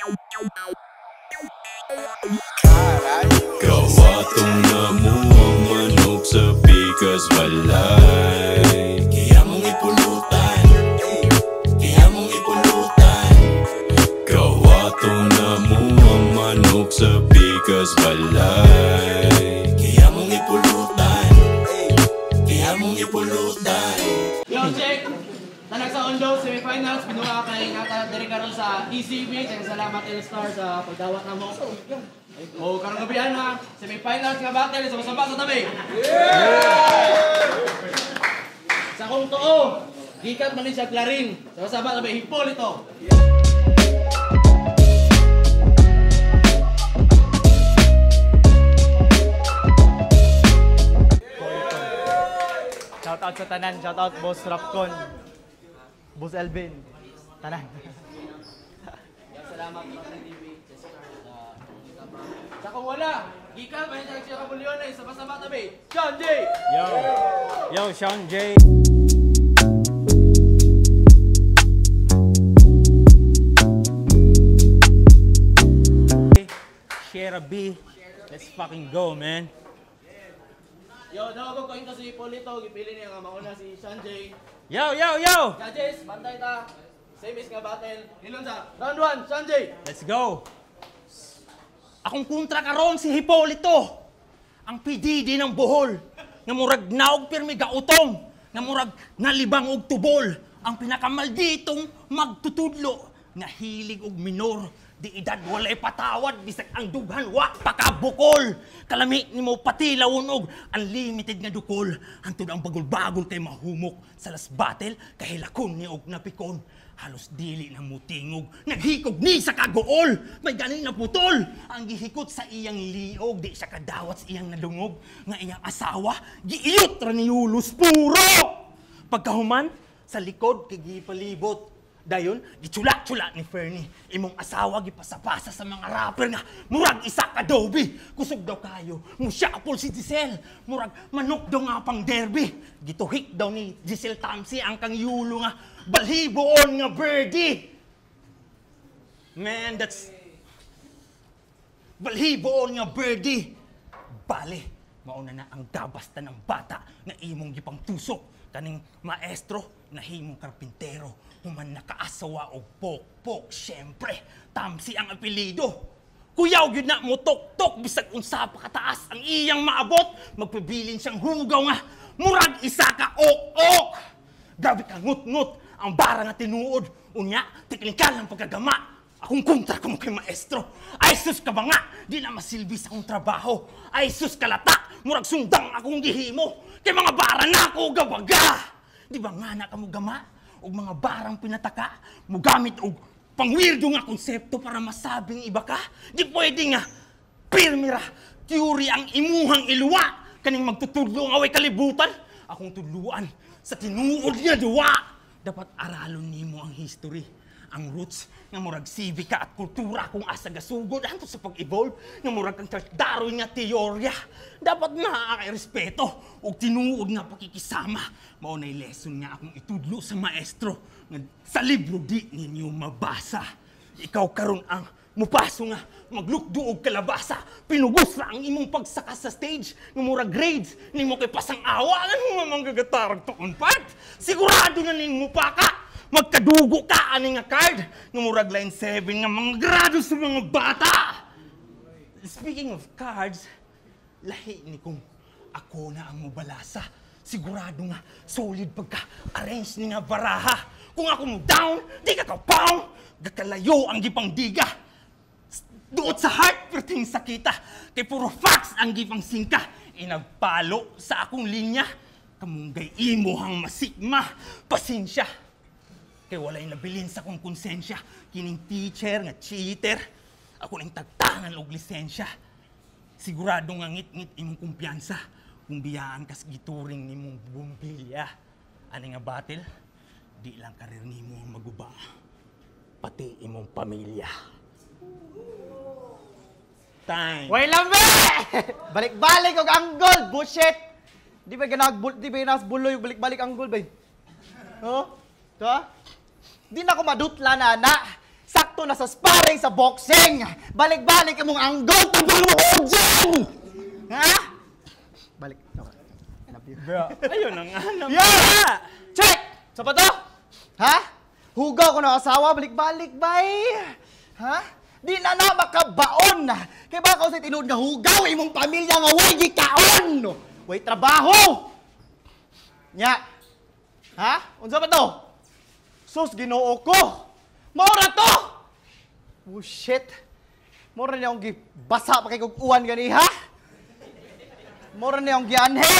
Kawatong na mo ang manok sa pikas balay. Kaya mong ipulutan, kaya mong ipulutan. Kawatong na mo ang manok sa pikas balay. Kaya mong ipulutan, kaya mong ipulutan. Yo, check! Tanag sa Ondo, semifinals, pinuha kay Nata Dere karon sa ECB. Salamat L-Star sa pagdawat na mo. O, karong gabi na, semifinals nga battle, sama-sama sa tabi. Sa kong too, gikat man siya Clarin. Sama-sama tabi, Hipolito. Shoutout sa tanan, shoutout Boss Rapcon, Boss Elvin, tanan. Salamat sa TV. Sa kung wala, gikat man siya Kabulyones, sama-sama tabi. Sean J! Yo, Sean J! Share a B. Let's fucking go, man. Yo, daw ko ito si Hipolito, gipili niya nga mauna si Sean J. Yo! Judges, bantay ta. Same is nga battle. Hilon sa round 1, Sean J. Let's go! Akong kontra karon si Hipolito, ang PDD ng Bohol, nga murag naog pirmi gautong, nga murag nalibang og tubol, ang pinakamalditong magtutudlo, nga hilig og minor, di edad walay patawad, bisag ang dughan wa pakabukol. Kalami nimo pati lawon og unlimited nga dukol, hangtod ang bagol-bagol kay mahumok sa last battle, kahilakon ni og napikon. Halos dili na mutingog, naghikog ni sa kagool, may galing na putol. Ang gihikot sa iyang liog, di siya kadawat sa iyang nadungog, nga iyang asawa, giiyot ra ni Yulos puro. Pagkahuman, sa likod, kigipalibot. Dayon, gitsula-tsula ni Fernie, imong asawa gipasapasa sa mga rapper nga, murag isa ka Adobe. Kusog daw kayo, musyapol si Giselle, murag manok daw nga pang derby. Gituhik daw ni Giselle Tamsi ang kang yulo nga, balhiboon nga birdie. Man, that's... balhiboon nga birdie. Bale, mauna na ang gabasta ng bata na imong gipang tusok. Kaning maestro, nahimong karpintero. Human nakaasawa o pok-pok, syempre, Tamsi ang apelido. Kuyaw yun na mo tok-tok, bisag unsa pa kataas ang iyang maabot. Magpabilin siyang hugaw nga, murag isa ka ok-ok. Grabe ka ngut-ngut, ang bara nga tinuod. Unya, teknikal ang pagkagama. Akong kontra ko mo kay maestro. Ay sus ka ba nga, di na masilbi sa akong trabaho. Ay sus kalata, murag sundang akong gihimo. Kay mga bara na ako gabaga. Di ba nga na ka mo gama? Og mga barang pinataka, mo gamit og pangwirdo nga konsepto para masabing iba ka. Di pwede nga, pirmira, theory ang imuhang iluwa. Kaning magtutudlo nga way kalibutan, akong tudluan sa tinuod niya duwa. Dapat aralon nimo ang history, ang roots, nga murag sivika at kultura kung asa gasugod anto sa pag-evolve, nga murag kang daroy nga teorya. Dapat na respeto og tinuod nga pakikisama. Mao nay lesson nga akong itudlo sa maestro nga sa libro di ninyo mabasa. Ikaw karon ang mupaso nga maglukdo og kalabasa. Pinugos ra ang imong pagsaka sa stage nga murag grades nimo kay pasang-awa nga manggagatarag tuon pat. Sigurado na nimo pa ka. Magkadugo ka ani nga card nga murag line 7 nga mga grado sa mga bata. Speaking of cards, lahi ni kung ako na ang mubalasa. Sigurado nga solid pagka-arrange ni nga baraha. Kung ako mo down, di ka kapaw. Gakalayo ang gipang diga. Duot sa heart perting sakita. Kay puro facts ang gipang singka. Inagpalo sa akong linya. Kamunggay imo hang masigma. Pasensya. Kay walay nabilin sa kong konsensya. Kining teacher nga cheater. Ako nang tagtangan og lisensya. Sigurado nga ngit-ngit imong kumpiyansa. Kung biyaan kas gituring nimong bumbilya. Ani nga battle, di lang karir nimo ang maguba. Pati imong pamilya. Time. Way lambe! Balik-balik og anggol, bullshit! Di ba ganas buloy balik-balik anggol, bay? Oh? Di ba? Di na ako madutla na. Sakto na sa sparring sa boxing. Balik-balik imong anggol tabang mo dyan. Ha? Balik. I love you. Bro, ayun ang alam. Yeah! Check! Sa pa to? Ha? Hugaw ko ng asawa, balik-balik, bay. Ha? Di na makabaon. Kaya baka sa tinuod nga hugaw, imong pamilya nga way gikaon. Way trabaho. Nya. Ha? Unsa ba to? Sus, Ginoo ko. Maura to! Oh, shit. Maura niya akong gibasa pa kay kong uwan gani, ha? Maura niya akong gianhe.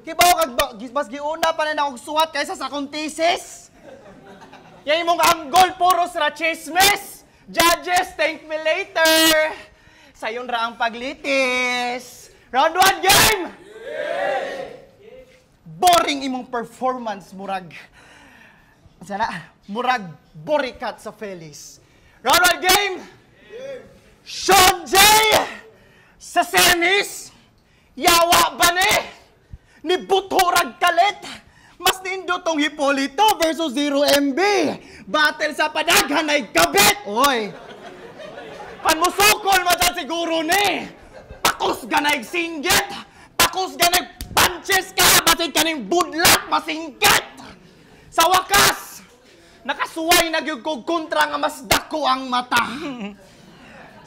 Kaya ba mas giuna pa na akong suwat kaysa sa akong thesis? Yan imong anggol, puro sa chismis. Judges, thank me later. Sayon ra ang paglitis. Round 1, game! Boring imong performance, murag. Sana, murag borikat sa Feliz. Round 1, game! Sean J! Sa semis, yawa ba ni Buturag Kalit? Mas nindo tong Hipolito versus 0MB. Battle sa padaghan ay kabit. Oy. Panmusokol man siguro ni. Pakos ganay singgit. Pakos ganay punches ka. Basit kaning budlak masingkit. Sa wakas, nakasuway na gyud kog kontra nga mas dako ang mata.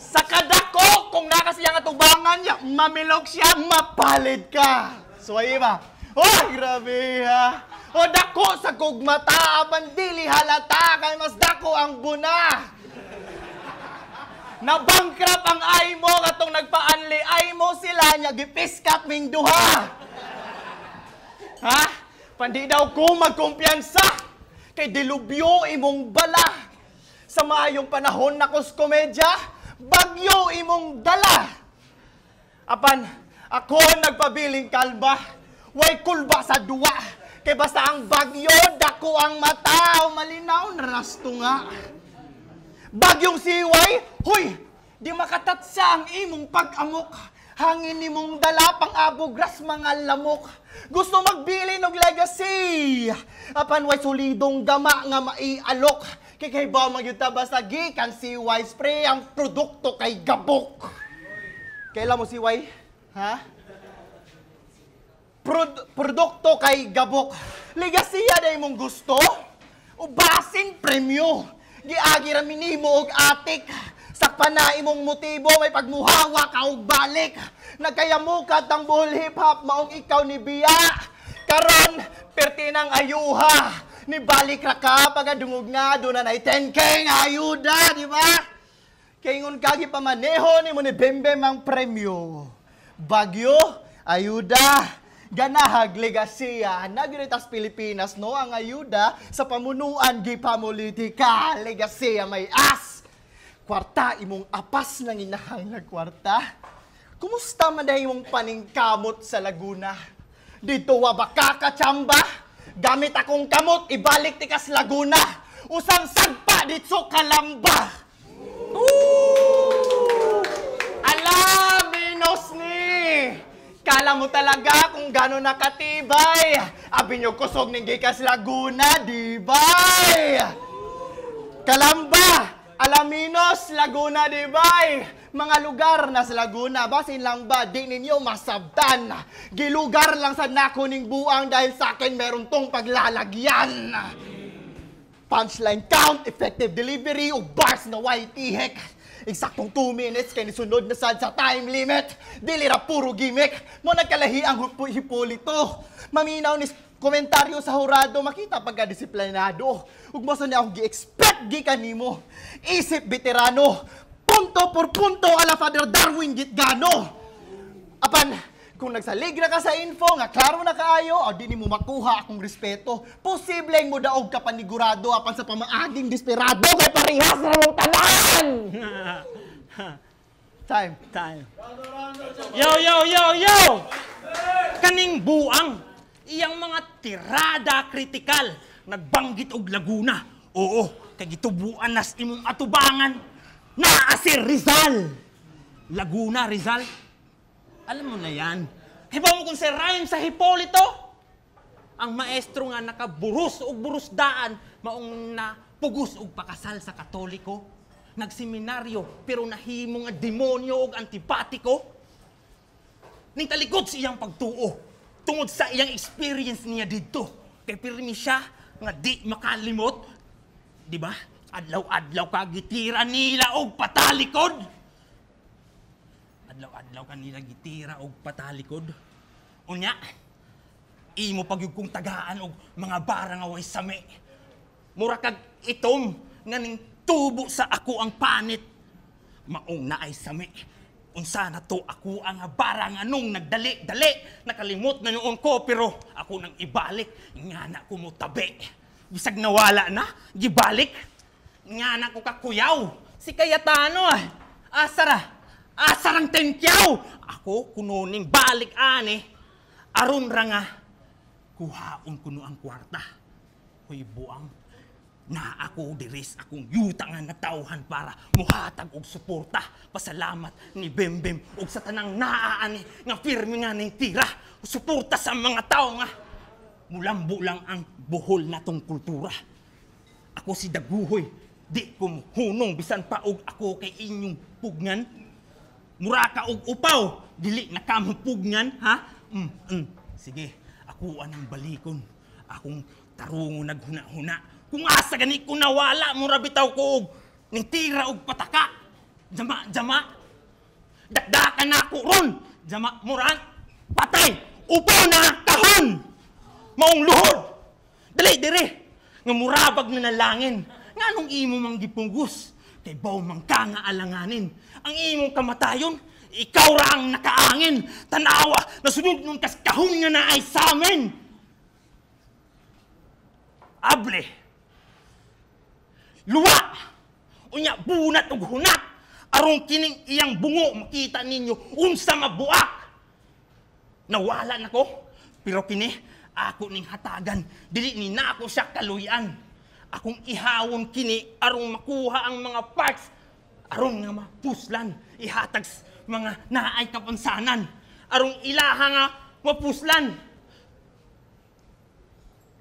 Sa kadako, kung nakasiyang atubangan niya, mamilok siya, mapalid ka. Suway ba? Oh, grabe ha. O dako sa kugmata, bandili halata, kay mas dako ang buna. Nabangkrap ang ay mo, katong nagpa-anli ay mo sila, niya gipiskat ming duha. Ha? Pandi daw ko magkumpiyansa, kay dilubyo imong bala. Sa maayong panahon na kos komedya, bagyo imong dala. Apan, ako nagpabiling kalba, way kulba sa duwa. Kay basta ang bagyo, dako ang mata, malinaw na rasto nga. Bagyong siway, huy, di makatatsa ang imong pag-amok. Hangin imong dala pang abogras mga lamok. Gusto magbili ng legacy. Apan way solidong gama nga maialok. Kay ba magyuta basta gikan siway spray ang produkto kay gabok. Kailan mo siway? Ha? Produkto kay gabok. Legasiya na imong gusto? Ubasin premyo. Giagi ra minimo og atik. Sakpa na imong motibo, may pagmuhawa ka og balik. Nagkayamukat ang buhol hip-hop, maong ikaw ni Bia. Karon, pertinang ayuha. Ni balik ra ka, pagadungog nga, doon na 10K nga ayuda, di ba? Kaingon kagi pamaneho ni mo ni Bembem ang premyo. Bagyo, ayuda. Ganahag legasiya. Nagunitas Pilipinas, no? Ang ayuda sa pamunuan gipamulitika. Legasiya may as. Kwarta, imong apas ng inahang na kwarta. Kumusta man dahil imong paningkamot sa Laguna? Dito wa ba kakachamba? Gamit akong kamot, ibalik tikas Laguna. Usang sagpa dito kalamba. Alam, Minos ni! Kala mo talaga kung gano'n nakatibay. Abi nyo kusog ng gikas Laguna, di bay? Kalamba, Alaminos, Laguna, di bay? Mga lugar na sa Laguna, basin lang ba, di ninyo masabdan. Gilugar lang sa nakuning buang dahil sa akin meron tong paglalagyan. Punchline count, effective delivery, o bars na white ihek. Eksaktong 2 minutes kay nisunod na sad sa time limit. Dili ra puro gimmick. Mo nagkalahi ang Hipolito. Maminaw ni komentaryo sa hurado, makita pagka-disiplinado. Ug mo sa niya akong gi-expect gikan nimo. Isip veterano, punto por punto ala Father Darwin Gitgano. Apan, kung nagsaligra ka sa info, nga klaro na kaayo, o di mo makuha akong respeto, posibleng mo daog ka panigurado apan sa pamaaging desperado kay parehas na mong tanan! Time. Yo! Kaning buang, iyang mga tirada kritikal, nagbanggit og Laguna. Oo, kay gitubuan nas imong atubangan, naa si Rizal. Laguna, Rizal? Alam mo na yan. Hibaw mo kung si Rhyme sa Hipolito? Ang maestro nga nakaburus o burusdaan, maong na pugos og pakasal sa Katoliko, nagseminaryo pero nahimo nga demonyo og antipatiko. Ning talikod sa iyang pagtuo tungod sa iyang experience niya dito. Kay pirmi siya nga di makalimot, di ba? Adlaw-adlaw ka gitira nila og patalikod. Adlaw-adlaw ka nila gitira og patalikod. Unya, imo pagyud kong tagaan og mga barang away sami. Mura kag itom nga ning tubo sa ako ang panit. Maong naay sami. Unsa na to ako ang barang anong nagdali-dali. Nakalimot na noon ko pero ako nang ibalik. Nga na ko mo tabi. Bisag nawala na, gibalik. Nga na ko kakuyaw. Si Cayetano Asarang tenkyaw. Ako kununing balik ani. Aron ra nga kuhaon kuno ang kwarta. Hoy buang, na ako diris akong yuta nga natawhan para muhatag og suporta. Pasalamat ni Bembem og sa tanang naaani nga firme nga ning tira. Suporta sa mga tao nga mulambo lang ang buhol natong kultura. Ako si Daguhoy, di ko hunong bisan pa og ako kay inyong pugnan. Mura ka og upaw, dili na ka pugnan, ha? Sige, ako anang balikon. Akong tarungo naghuna-huna. Kung asa gani ko nawala, mura bitaw ko og ning tira og pataka. Jama. Dakdakan na ako ron. Jama, mura, patay. Upaw na kahon. Maong luhod. Dali, dire. Nga murabag na nalangin. Nga anong imo mang gipunggus? Kay baw mang ka nga alanganin. Ang imong kamatayon, ikaw ra ang nakaangin. Tanawa, nasunod nung kaskahon nga na ay sa amin. Able. Luwa. Unya, bunat ug hunat. Arong kining iyang bungo, makita ninyo, unsa mabuak. Nawala na ko. Pero kini, ako ning hatagan. Dili ni na ako siya kaluyan. Akong ihawon kini, arong makuha ang mga parts. Arong nga mapuslan. Ihatag mga naay kapansanan. Arong ilaha nga mapuslan.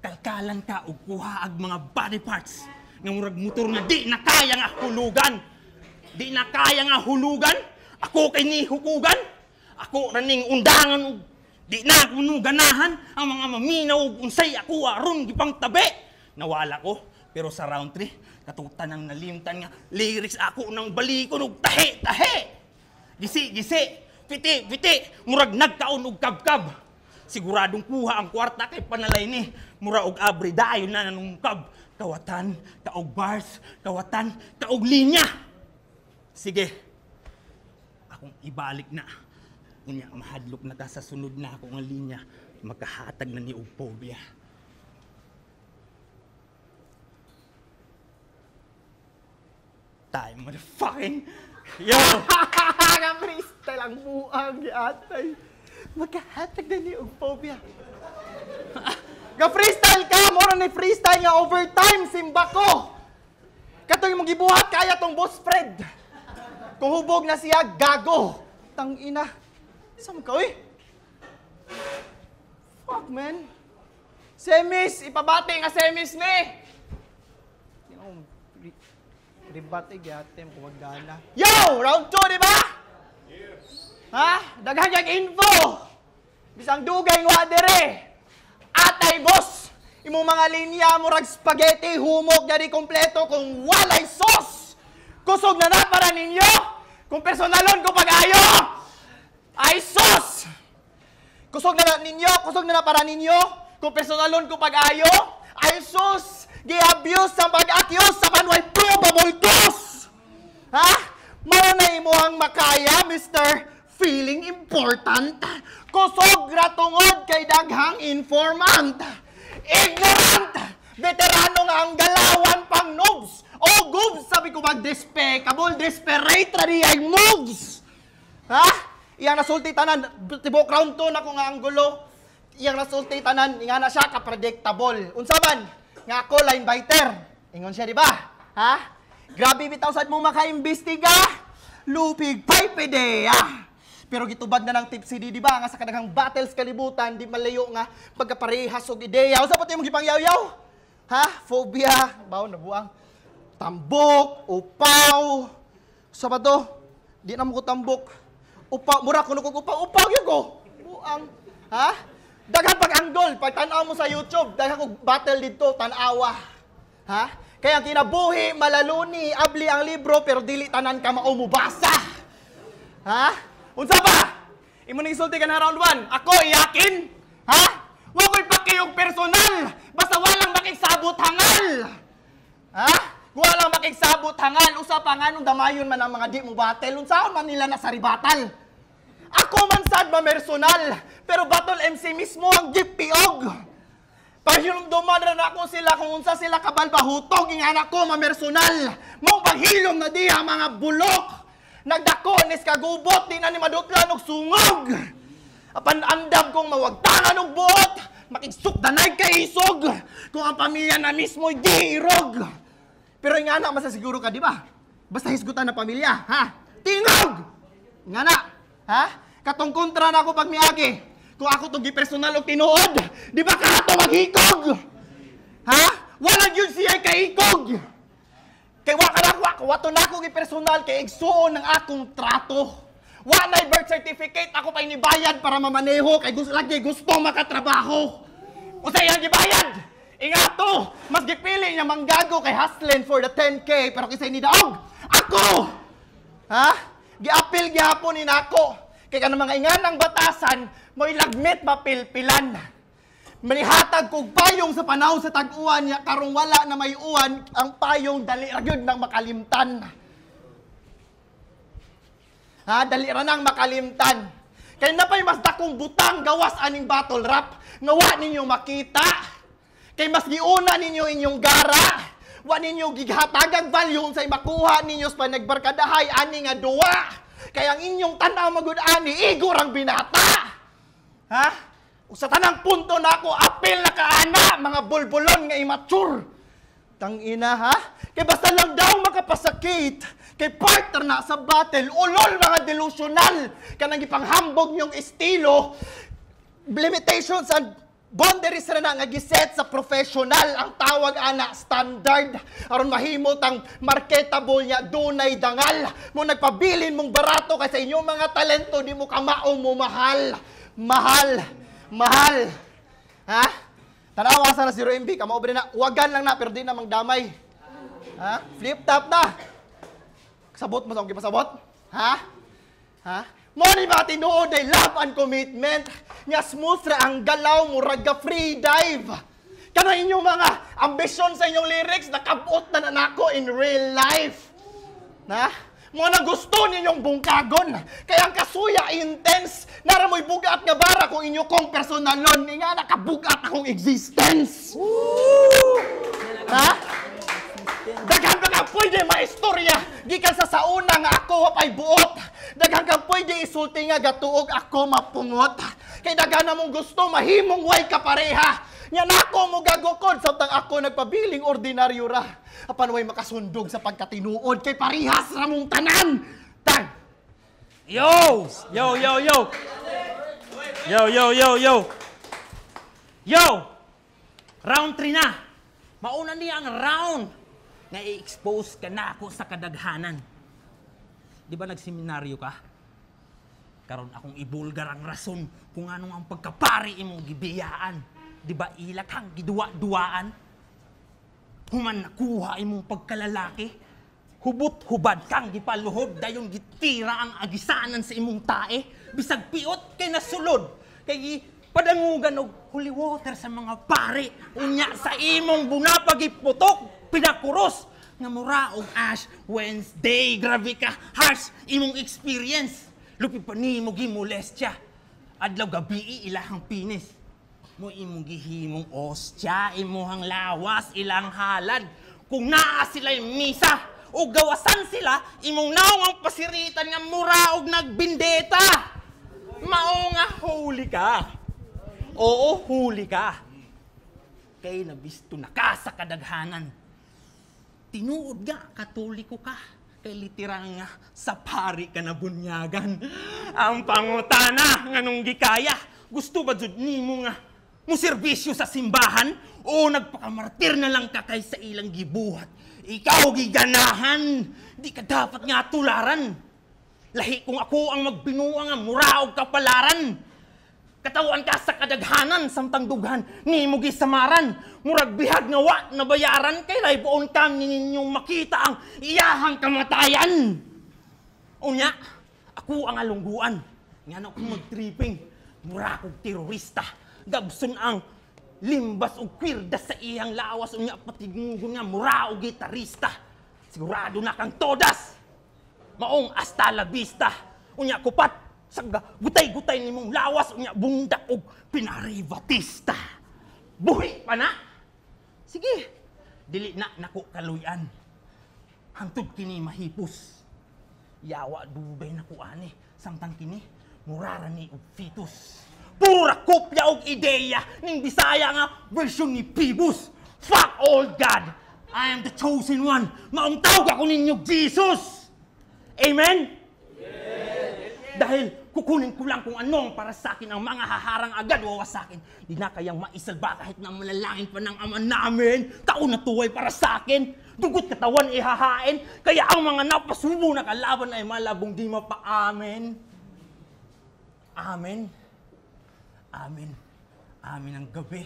Kalkalan ka o kuha ag mga body parts. Nga murag motor nga di na kaya nga hulugan. Di na kaya nga hulugan. Ako kay ni hukugan. Ako raning undangan og di na ako ganahan. Ang mga maminaw og unsay ako aron gipang tabi. Nawala ko. Pero sa round 3, katutan ng nalimtan nga lyrics ako nang balikon og tahe. Gisi, piti, murag nagkaon og kabkab. Siguradong kuha ang kwarta kay panalay ni. Mura og abri dayon na nanungkab. Kawatan, kaog bars, kawatan, kaog linya. Sige, akong ibalik na. Unya, mahadlok na ta sa sunod na ako nga linya. Magkahatag na ni og phobia. Time, motherfucking... Yo! Freestyle ang buang, giatay. Magkahatag na ni og phobia. Ga-freestyle ka! Mura ni freestyle nga overtime, simba ko! Katong imong gibuhat, kaya tong boss Fred. Kung hubog na siya, gago. Tangina. Saan ka, uy? Fuck, man. Semis! Ipabati nga semis ni! Ribate, giatem, kumagana. Yo! Round 2, di ba? Yes. Ha? Daghan yung info! Bisang dugay nga dere. Atay, boss! Imong mga linya, murag spaghetti, humok, dari kompleto kung walay sauce! Kusog na na para ninyo! Kung personalon ko pag-ayo! Ay, sauce! Kusog na na para ninyo! Kung personalon ko pag-ayo! Ay, sauce! Gi-abuse sa pag-accuse sa panway probable cause! Ha? Mao na imuhang makaya, Mr. Feeling Important. Kusog ratungod kay daghang informant. Ignorant! Veterano nga ang galawan pang noobs. O goobs, sabi ko mag-despicable, desperate radi ay moves. Ha? Iyang nasulti tanan, tibok round 2 na ko nga anggulo. Iyang nasulti tanan, nga na siya ka-predictable. Unsaman? Nga ako, line biter. Ingon siya, di ba? Ha? Grabe bitaw sad mo maka-imbestiga. Lupig paypede, ha? Pero gitubad na ng tipsy di ba? Nga sa kadaghang battles kalibutan, di malayo nga pagkaparehas og ideya. Usa pa tayo mong gipangyaw-yaw? Ha? Phobia. Bawo na buang. tambok, upaw. Sa ba to? Di na mo ko tambok. Upaw, mura ko nukog upaw yun ko. Buang. Ha? Daghan pag-anggol, pag tanaw mo sa YouTube, daghan ko battle dito, tanawa. Ha? Kaya kinabuhi, malaluni, abli ang libro, pero dili tanan ka maumubasa. Ha? Unsa ba? Imo ning isulti ka na round 1. Ako iyakin? Ha? Wa ko'y pakiyog personal. Basta walang makigsabot hangal. Ha? Walang makigsabot hangal. Usa pa nga nung damayon man ang mga di mo battle. Unsaon man nila na sa ribatal. Ako man sad mamersonal. Pero battle MC mismo ang gipiog. Pahilom-duman na ako sila kung unsa sila kabalbahutog. Ang anak ko mamersonal. Mong paghilom na diha mga bulok. Nagdako nis kagubot. Di na ni madutlan og sungog. Apan andam kong mawagtangan og buot. Makigsukdanay kay isog. Kung ang pamilya na mismo'y di irog. Pero yung anak, masasiguro ka, di ba? Basta hisgutan na pamilya, ha? Tingog! Yung anak, ha? Katong kontra na ako pag miagi. Kung ako itong gipersonal o tinuod, di ba ka ito maghikog? Ha? Walang yun siya kaikog. Kay wato na ako gipersonal kay igsuon ng akong trato. Wanay birth certificate, ako pa inibayad para mamaneho kay gusto makatrabaho. O sa iyang gibayad! Ingato, mas gipili niya manggago kay hustling for the 10K pero kisay ni daog. Ako! Ha? Giapil gihapon ni nako. Kay kanang mga inganang batasan, mo'y lagmit mapilpilan. Manihatag kog payong sa panahon sa tag-uwan niya karong wala na may uwan ang payong dali ra gyud nang makalimtan. Ha, dali ra nang makalimtan. Kay napay mas dakong butang gawas aning battle rap nga wa ninyo makita. Kay mas giuna ninyo inyong gara. Wa ninyo gighatagang value sa makuha ninyo sa panagbarkadahay ani nga duwa. Kay ang inyong tanaw magud ani igor ang binata. Ha? Ug sa tanang punto na ako apil na kaana mga bulbulon nga immature. Tangina ha? Kay basta lang daw makapasakit. Kay partner na sa battle ulol mga delusional. Kanang ipanghambog nyong estilo. Limitations and boundaries na nga giset sa professional ang tawag ana standard aron mahimot ang marketable niya dunay dangal mo nagpabilin mong barato kay sa inyong mga talento di mo kamao mo mahal ha tanawa sa na 0MB kamao ba na wagan lang na pero di na mangdamay ha flip top na sabot mo sa akong gipasabot ha mo ni ba tinuod ay love and commitment nga smooth ra ang galaw mo raga free dive. Kana inyong mga ambisyon sa inyong lyrics nakabot na nako in real life. Na? Mo na gusto ninyong bungkagon. Kaya ang kasuya intense nara mo'y bugat nga bara kung inyo kong personalon nga nakabugat akong existence. Ha? Daghan ka pwede maistorya gikan sa sauna nga ako pay buot. Daghan ka pwede isulti nga gatuog ako mapungot. Kay daghan na mong gusto mahimong way kapareha. Nya nako mo gagukod samtang ako nagpabiling ordinaryo ra. Apan way makasundog sa pagkatinuod kay parihas ra mong tanan. Tag. Yo! Round 3 na. Mauna niya ang round nga i-expose ka na ako sa kadaghanan. Di ba nagseminaryo ka? Karon akong ibulgar ang rason kung anong ang pagkapari imong gibiyaan. Di ba ilak hang giduwa-duwaan? Human nakuha imong pagkalalaki. Hubot-hubad kang gipaluhod dayon gitira ang agisanan sa imong tae. Bisag piot kay nasulod. Kay padangugan og holy water sa mga pare. Unya sa imong bunga pagiputok. Pinakuros nga mura og Ash Wednesday. Grabe ka, harsh imong experience. Lupi pa ni mo gimolestya. Adlaw gabi ilahang pinis. Mo imong gihimong ostya, imuhang lawas, ilang halad. Kung naa sila yung misa, o gawasan sila, imong naong ang pasiritan nga mura og nagbindeta. Mao nga huli ka. Oo, huli ka. Kay nabisto na ka sa kadaghanan. Tinuod nga, katoliko ka. Kay literal nga, sa pari ka na bunyagan. Ang pangutana nga nung gikaya, gusto ba jud nimo nga Muserbisyo sa simbahan o nagpakamartir na lang ka kay sa ilang gibuhat. Ikaw giganahan, di ka dapat nga tularan. Lahi kung ako ang magbinuang ang muraog kapalaran. Katawan ka sa kadaghanan, samtang dughan, ni mo gisamaran. Murag bihag nga wa na bayaran, kay layboon kang ninyong makita ang iyahang kamatayan. Unya, ako ang alungguan. Nga na ako mag-tripping, mura akong terorista. Gabson ang limbas o kwirda sa iyang lawas. Unya, patigmugon nga, mura o gitarista. Sigurado na kang todas. Maong hasta la vista. Unya, kupat sa gutay-gutay ni mong lawas. Unya, bundak o pinaribatista. Buhi pa na. Sige, dili na naku kaluyan. Hantod kini mahipos. Yawa dubay na ko ani. Samtang kini, murara ni og fetus. Pura kopya og ideya ning Bisaya nga version ni Pibus. Fuck all God. I am the chosen one. Maong tawag ako ninyo Jesus. Amen? Dahil kukunin ko lang kung anong para sa akin ang mga haharang agad wawasakin. Di na kayang maisalba kahit na malalangin pa ng ama namin. Taon na tuway para sa akin. Dugot katawan ihahain. Kaya ang mga napasubo na kalaban ay malabong di mapaamin. Amen. Amen. Amen ang gabi.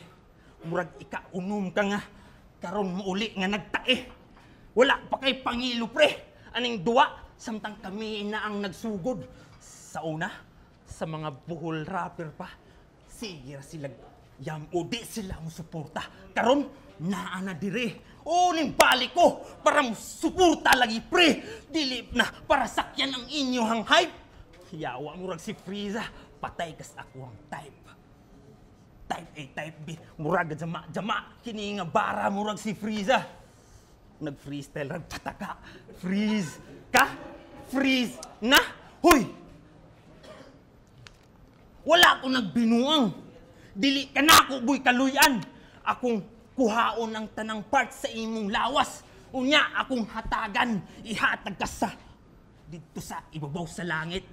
Murag ikaunom ka nga. Karon mo uli nga nagtae. Wala pa kay Pangilo pre. Aning duwa. Samtang kami na ang nagsugod. Sa una, sa mga buhol rapper pa. Sige sila yam o di sila mo suporta. Karon, naana dire. O ning balik ko para mo suporta lagi pre. Dili na para sakyan ang inyohang hype. Yawa murag si Frieza. Patay kas ako ang type. Type A, type B. Murag jama-jama. Kini nga bara murag si Frieza. Nag-freestyle rag pataka. Freeze ka? Freeze na? Hoy! Wala akong nagbinuang. Dili ka na ako, boy, kaluyan. Akong kuhaon ang tanang part sa imong lawas. Unya, akong hatagan. Ihatag ka sa dito sa ibabaw sa langit.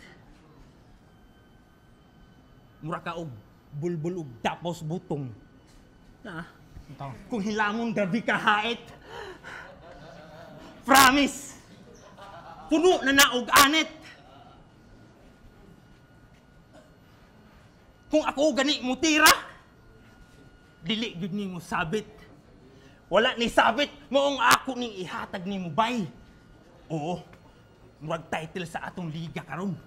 Mura ka og bulbul og tapos butong. Na, kung hilamon gabi ka hait. Promise. Puno na naog anit. Kung ako gani mo tira, dili gud ni mo sabit. Wala ni sabit, moong ako ning ihatag ni mo bay. Oo, murag title sa atong liga karon.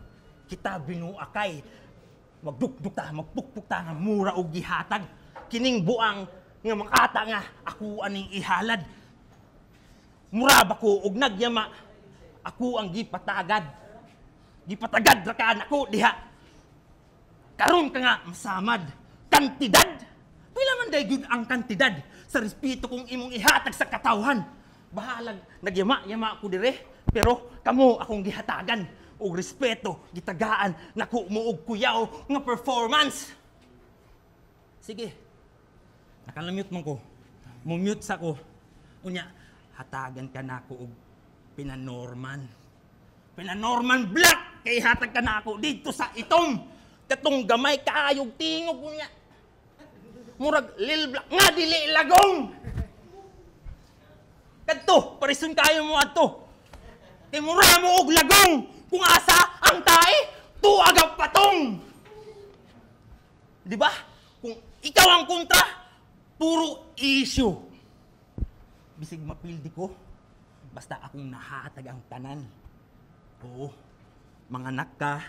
Kita binuakay. Magpukpukta nga mura og gihatag. Kining buang nga makata nga ako aning ihalad. Mura ba ko og nagyama? Ako ang gipatagad. Gipatagad ra ka nako diha. Karon ka nga masamad. Kantidad. Pila man day gyud ang kantidad sa respeto kung imong ihatag sa katawhan. Bahalag nagyama-yama ko dire, pero kamo akong gihatagan og respeto, gitagaan nako mo og kuyaw nga performance. Sige. Nakalamute man ko. Mumute sa ko. Unya, hatagan ka nako og Pinanorman. Pinanorman Black kay hatag ka nako dito sa itom. Katong gamay kaayog tingog niya. Murag Lil Black nga dili lagong. Kadto, parison kayo mo adto. Kay mura mo og lagong kung asa ang tae tuag ang patong. Di ba? Kung ikaw ang kontra, puro issue. Bisig mapildi ko, basta akong nahatag ang tanan. Oo, manganak ka,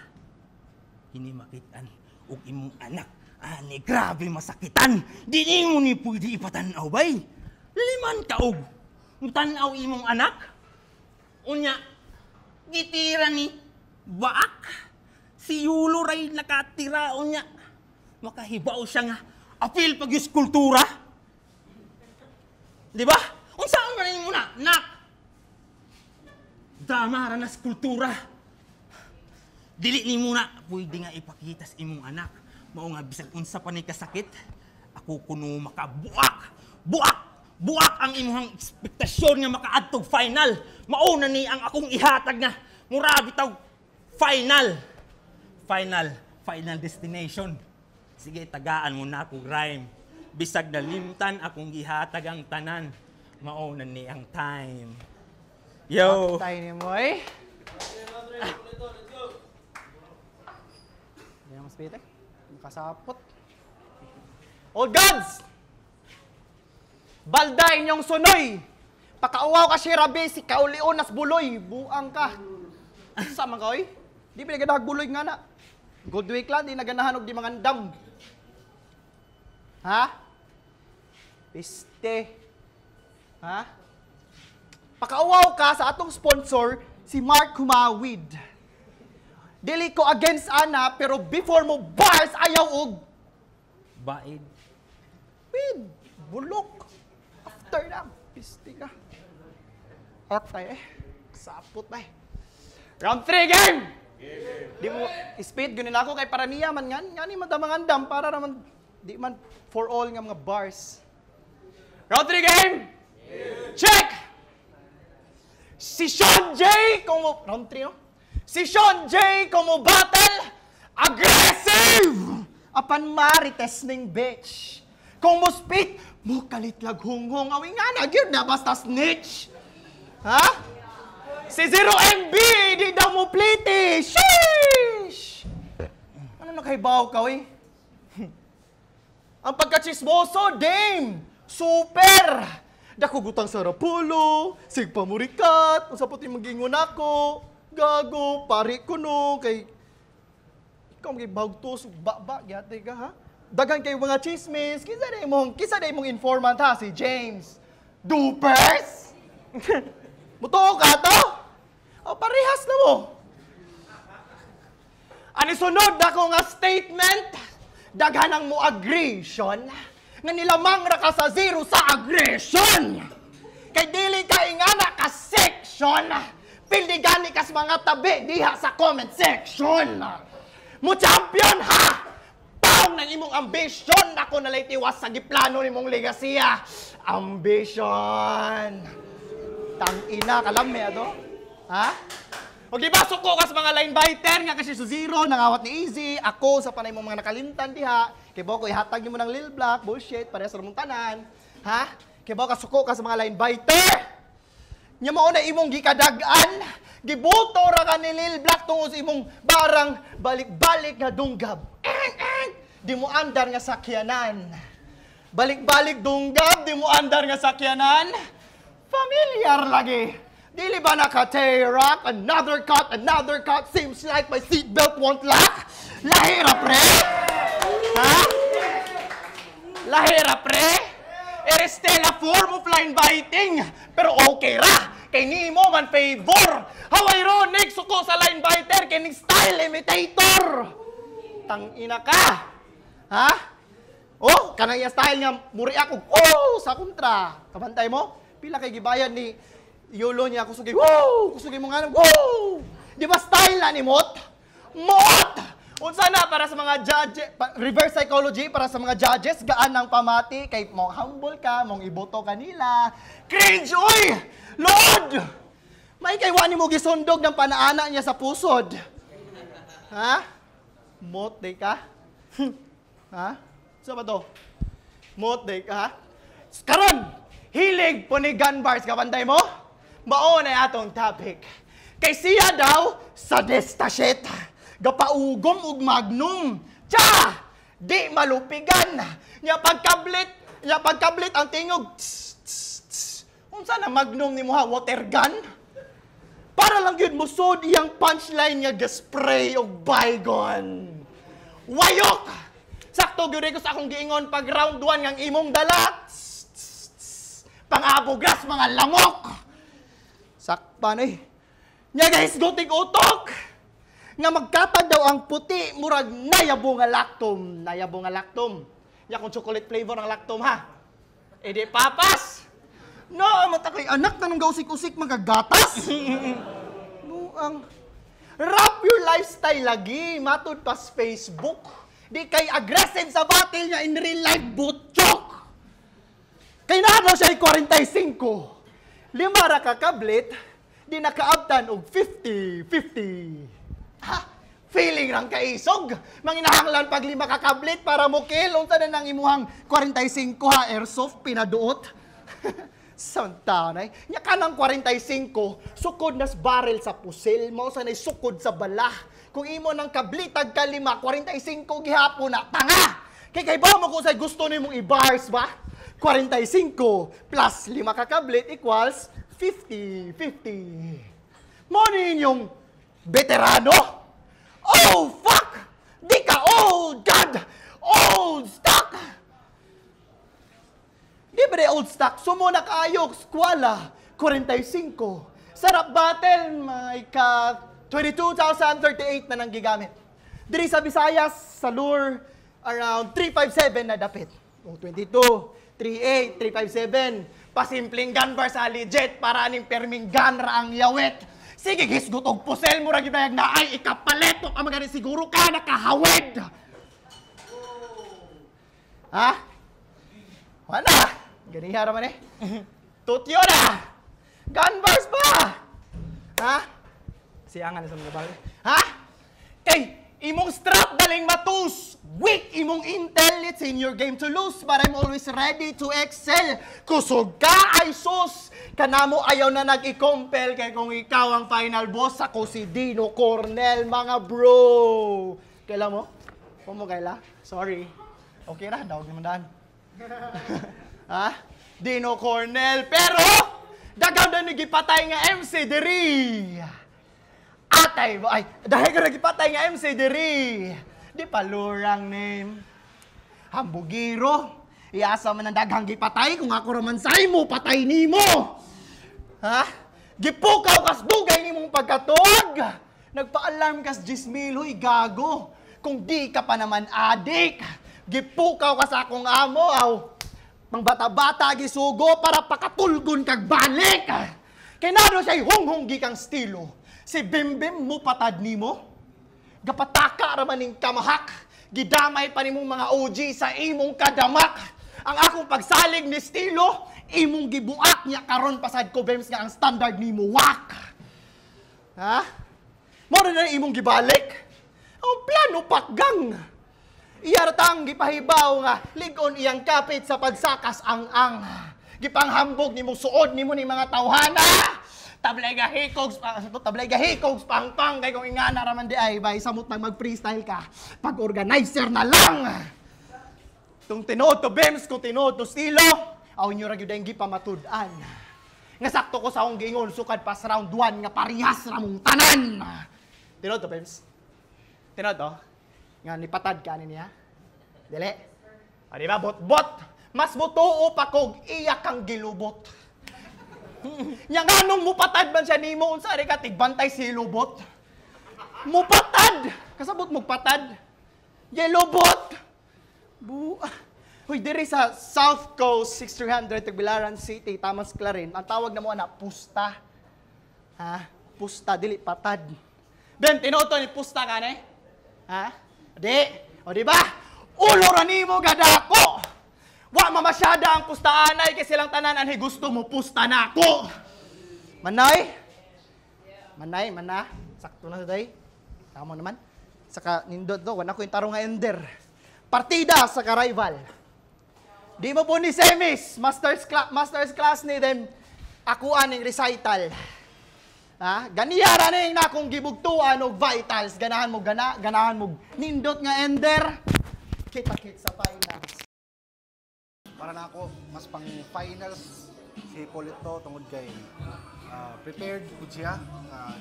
hinimakitan, ug imong anak, ani grabe masakitan. Di mo ni pwede ipatanaw bay. Liman ka og mutanaw imong anak. Unya, gitira ni Baak. Si Yulo ray nakatira unya. Makahibaw siya nga apil pag yung kultura. Di ba? Unsaan man mo na, nak? Damara na kultura. Dili ni muna pwede nga ipakita sa imong anak. Mao nga bisag unsa pa ni kasakit, ako kuno makabuak. Buak ang imong ekspektasyon nga makaadtog final. Mao na ni ang akong ihatag nga mura bitaw final destination. Sige, tagaan mo na ako rhyme. Bisag na limtan akong gihatag ang tanan. Maunan ni ang time. Yo! Tayo ni Moy. Hindi na mas pitik. Makasapot. Old gods! Balda inyong sunoy! Pakauwaw ka si Rabi, si Kaulion nas buloy. Buang ka. Sama ka, oy? Di pinaganahan buloy nga na. Good week lang, di naganahan og di mangandam. Ha? Piste. Ha? Pakauwaw ka sa atong sponsor, si Mark Humawid. Dili ko against ana, pero before mo bars, ayaw og Baid. Wid, bulok. After na, piste ka. At tayo sapot na Round 3 game! Di mo, speed, gunin ako kay paraniya man nga ni madamangandam para naman, di man for all nga mga bars. Round 3 game! Check! Si Sean J, kung mo, round 3 no? Si Sean J, kung mo battle, aggressive! Apan marites ning bitch. Kung mo speed, mo kalitlag hunghong awing nga na, gyud na basta snitch. Ha? Si Zero MB, di daw mo pliti. Sheesh! Ano nakahibaw ka, eh? Ang pagkachismoso, dame! Super! Dakugutang sa rapulo, sigpamurikat, usapot yung mag-ingon ako, gago, pari ko no, kay... Ikaw mag-ibawag to, sugbaba, gyate ka, ha? Dagan kayo mga chismis, kisa na mong informant, ha, si James. Dupers? Muto ka to? O, parehas na mo. Ani sunod na ko nga statement, daghanang mo aggression, nga nilamang ra ka sa zero sa aggression. Kay dili ka ingana ka section, pildigani kas mga tabi diha sa comment section. Mo champion ha! Paong ng imong ambisyon, ako nalay tiwas sa giplano ni mong legasiya. Ambition! Tang-ina, kalami ato? Ha? O di ba suko kas mga line biter nga kasi sa zero, nangawat ni Easy, ako sa panay mong mga nakalimtan diha, kay Boko ihatag niyo mo ng Lil Black, bullshit, parehas sa mong tanan. Ha? Kay Boko suko kas mga line biter. Nya mao na imong gikadagan, gibuto ra ka ni Lil Black tungod sa imong barang balik-balik nga dunggab. Di mo andar nga sakyanan. Balik-balik dunggab, di mo andar nga sakyanan. Familiar lagi. Dili ba naka-terak? Another cut. Seems like my seatbelt won't lock. Lahira, pre? Ha? Lahira, pre? It is still a form of line biting. Pero okay ra. Kay nimo man favor. How ironic suko sa line biter kay ning style imitator. Tang-ina ka. Ha? Oh, kanang iya style nga muri ako. Oh, sa kontra. Kabantay mo? Pila kay gibayad ni Yolo niya kusugay. Woo! Kusugay mo nga. Woo! Di ba style na ni Mot? Mot! Unsa na para sa mga judges, reverse psychology para sa mga judges, gaan ng pamati kay mong humble ka, mong iboto kanila. Cringe, oy! Lord! May kaywan mo gisundog ng panaana niya sa pusod. Ha? Mot day ka? Ha? Sa ba to? Mot day ka, ha? Karon! Hilig po ni gun bars, kabanday mo? Mao na atong topic. Kay siya daw, sadista shit. Gapaugom ug magnum. Tsa! Di malupigan. Nya pagkablit ang tingog. Unsa na magnum ni mo ha? Water gun? Para lang yun musod iyang punchline nga gaspray og baygon. Wayok! Sakto gyud ko sa akong giingon pag round 1 ngang imong dala. Pangabugas mga lamok. Sakpan eh. Nya guys, gutig utok. Nga magkatag daw ang puti, murag nayabo nga lactum. Nayabo nga lactum. Nya kung chocolate flavor ang lactum ha. E di papas. No, matakay anak na nung gausik-usik magagatas. No, ang rap your lifestyle lagi. Matud pas Facebook. Di kay aggressive sa battle niya in real life butchok. Kay na daw siya 45. Lima ra ka kablit, di nakaabtan og 50-50. Ha? 50 piling rang kaisog. Manginahanglan pag 5 ka kablit para mo kill. Unsa na nang imuhang 45 ha, airsoft, pinaduot. Santa na nya kanang 45, sukod nas barrel sa pusil, mao sa nay sukod sa bala. Kung imo nang kablitag ka 5, 45 gihapon na, tanga! Kay ba mo kung say gusto nimong i-bars ba? 45 plus 5 ka kablit equals 50, 50. Mo ninyong veterano? Oh, fuck! Di ka old, God! Old stock! Di ba di old stock? Sumo na kaayok, skwala, 45. Sarap battle, may ka 22,038 na nang gigamit. Diri sa Visayas, sa lure, around 357 na dapit. O 22, 38, 357. Pasimpleng gun bar sa legit para aning perming gun ra ang yawet. Sige, gisgot og pusel mo ra gyud na ay ikapalit o magani siguro ka nakahawid. Ha? Wala. Ganiha ra man eh. Tutyo na. Gun bars pa. Ha? Siyangan sa mga bagay. Ha? Kay imong strap daling matus. Weak imong intel, it's in your game to lose, but I'm always ready to excel. Kusog ka ay sus. Kanamo ayaw na nag-i-compel kay kung ikaw ang final boss, ako si Dino Cornel, mga bro. Kaila mo? Kung mo kaila? Sorry. Okay na, dawag naman daan. Ha? Dino Cornel. Pero, dagaw na nagipatay nga MC diri. Atay mo, ay, dahil ka nagipatay nga MC diri. Di palurang name. Hambugiro. Iasa man ang daghang gipatay kung ako raman say mo, patay nimo. Ha? Gipukaw kas dugay nimong pagkatog. Nagpa-alarm kas 10,000, huy, gago. Kung di ka pa naman adik. Gipukaw ka sa akong amo, aw. Pang bata-bata gisugo para pakatulgon kag balik. Kay nado siya'y hunghunggi kang stilo. Si Bimbim mo patad nimo. Gapataka raman ning kamahak. Gidamay pa nimong mga OG sa imong kadamak. Ang akong pagsalig ni estilo, imong gibuak niya karon pasad ko Bems nga ang standard nimo wak. Ha? Mo na imong gibalik. Ang plano pakgang. Iyartang gipahibaw nga ligon iyang kapit sa pagsakas ang gipanghambog nimo suod nimo ni mga tawhana. Tablay gahikogs pang-pang kay kung ingana raman di ay bay samot nang mag-freestyle ka. Pag-organizer na lang. Tung tinoto Bems ko tinoto stilo. Aw inyo ra gyud ang gipamatud-an. Nga sakto ko sa akong giingon sukad pas round 1 nga parehas ra mong tanan. Tinoto Bems. Tinoto. Nga nipatad ka niya. Dili. O di ba bot-bot. Mas butuo pa kog iya kang gilubot. Nya nganong mupatad man siya nimo unsa ari ka tigbantay si lubot. Mupatad. Kasabot mo patad. Yelobot. Hoy diri sa South Coast 6300 Tagbilaran City, Tamas Clarin. Ang tawag na mo ana pusta. Ha? Pusta dili patad. Ben tinoto ni pusta kanay. Ha? Di. O di ba? Ulo ra nimo gadako. Wa mamasyada ang pustaanay kay silang tanan anhi gusto mo pusta na ako. Manay? Manay, mana. Sakto na day. Tama naman. Saka nindot do, wala ko yung tarong nga ender. Partida sa ka-rival. Di mo po ni semis. Masters class ni them. Ako aning recital. Ha? Ganiyara na yung nakong gibugtuan o vitals. Ganahan mo nindot nga ender. Kita-kit sa finals. Para na ako, mas pang finals si Polito tungod kay prepared po siya.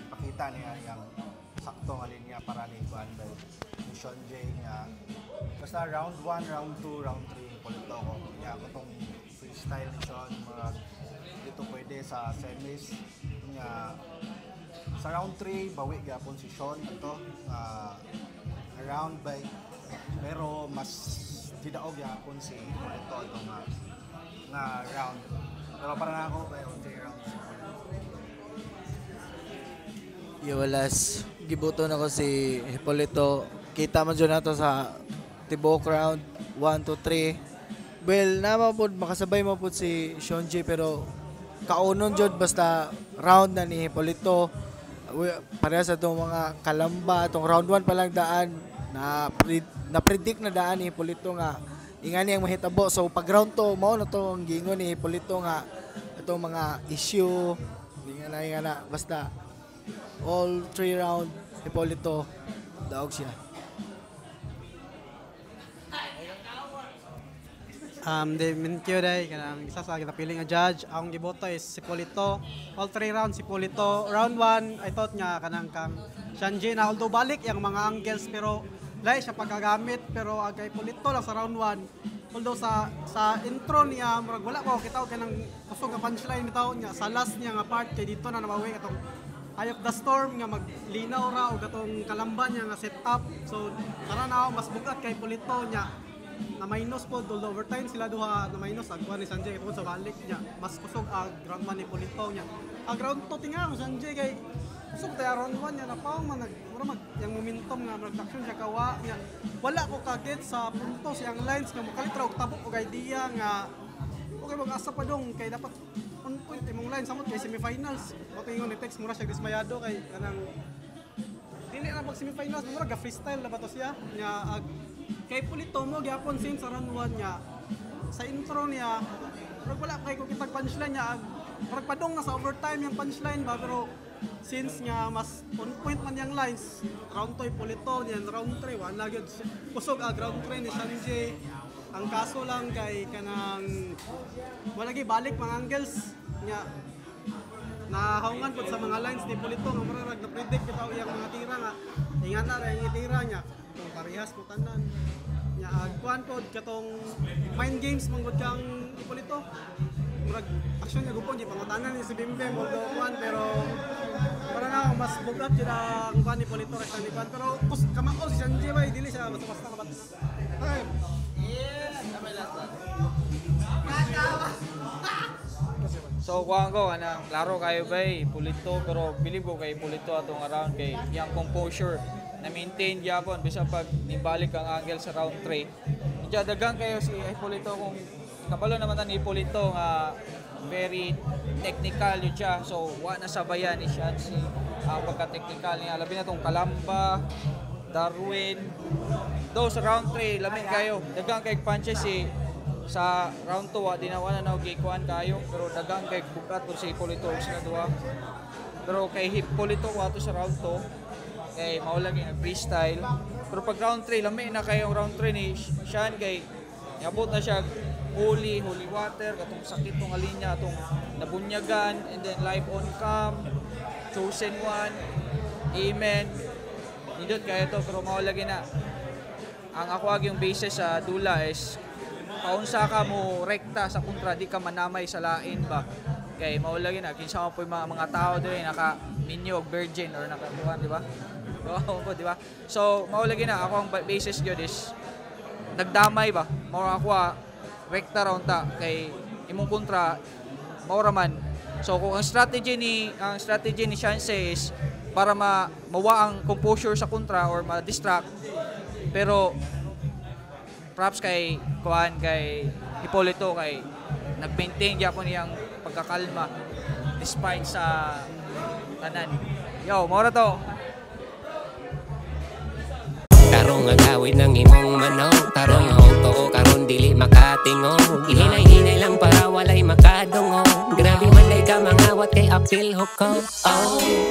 Ipakita niya yung sakto nga linya para ni Juan by Mission J nga. Basta round 1, round 2, round 3 Polito ko. Kaya ako itong freestyle ni Sean. Dito pwede sa semis. Nga, sa round 3, bawi gapon si Sean. Ito, around by, pero mas tidaog yapon si Polito itong nga round. Pero para na ako, kaya unti round si Polito. Iwalas, gibuton ako si Polito. Kita man dyan nato sa tibok round 1, 2, 3. Well, naman po, makasabay mo po si Sean J. Pero kaunon dyan, basta round na ni Polito. Pareha sa itong mga kalamba, itong round 1 pa lang daan, na-predict na daan ni Hipolito nga ingani ang mahitabo. So pag round 2, mao na to ang gingon ni Hipolito nga itong mga issue, ingana, basta all 3 round, Hipolito, daog siya. Thank you day kanang isa sa ginapiling nga judge. Ang giboto is si Hipolito. All 3 rounds si Hipolito. Round 1 I thought nga kanang kang Shanji na although balik yung mga angles pero lahi siya pagkagamit pero kay Hipolito lang sa round 1. Although sa intro niya murag wala ko kita kanang kusog nga punchline bitaw niya sa last niya nga part kay dito na nabawi katong Eye of the Storm nga maglinaw ra og katong kalamba niya nga setup. So tara na mas bugat kay Hipolito niya. Na minus po, although overtime sila duha na minus agwa ni Sanjay ito sa balik niya mas kusog ang ground 1 ni Hipolito niya ang ground 2 tinga ang Sanjay kay kusog tayo round 1 niya na pang yung momentum nga mag-action siya kawa niya wala ko kaget sa punto siyang lines nga makalitra og tabok og idea nga okay mag-asa pa dong kay dapat on point imong line samot kay semifinals okay ingon ni text mura siya dismayado kay kanang dili na pag semifinals mura ga freestyle na ba to siya nya kay Hipolito mo gyapon same sa round 1 niya sa intro niya pero wala kay ko kitag punchline niya parang padong na sa overtime yung punchline ba pero since nga mas on point man yung lines round 2 Hipolito niyan round 3 wala gyud kusog round 3 ni Sanjay ang kaso lang kay kanang wala gyud balik mga angles niya nahaungan pod sa mga lines ni Hipolito nga murag na predict bitaw iyang mga tira nga ingana ra yung tira niya kung parehas ko tanan nya agkuan pod katong mind games manggod kang Hipolito murag action nga gupon di pangutanan ni si Bimbem mo kuan pero para na mas bugat jud ang kuan ni Hipolito ra sa kuan pero kus kamao si Sanjay bay dili siya basta kabat So kuhaan ko, klaro kayo ba Hipolito pero believe ko kay Hipolito atong around kay yung composure na maintain gyapon bisa pag nibalik ang angle sa round 3. Diya dagang kayo si Hipolito kung kabalo naman ni Hipolito nga very technical yun siya. So wa na sabayan ni siya si pagka-technical niya. Labi na tong Kalamba, Darwin. Do sa round 3 lamin kayo. Dagang kay punches si sa round 2 di na wala na og gikuan kayo pero dagang kay bukat po si Hipolito sila duha. Pero kay Hipolito wato sa round 2 kay mao lang yung freestyle pero pag round 3 lami na kayo round 3 ni Sean kay yabot na siya holy water katong sakit tong alinya tong nabunyagan and then live on cam chosen one amen nindot kaya to pero mao lagi na ang ako yung basis sa dula is paunsa ka mo rekta sa kontra di ka manamay sa lain ba kay mao lagi na kinsa mo po mga tao diri naka minyog virgin or nakatuan di ba oo di ba so mao lagi na ako ang basis gyud is nagdamay ba mao ako rekta raw ta kay imong kontra mao raman so kung ang strategy ni Chance is para mawa ang composure sa kontra or ma-distract pero props kay kuan kay Hipolito kay nag-maintain gyapon niyang pagkakalma despite sa tanan. Yo, mao ra to. Tarong agawid ng imong manok tarong auto karon dili makatingog hinay-hinay lang para walay makadungog grabe man day ka mangawat kay apil hoko oh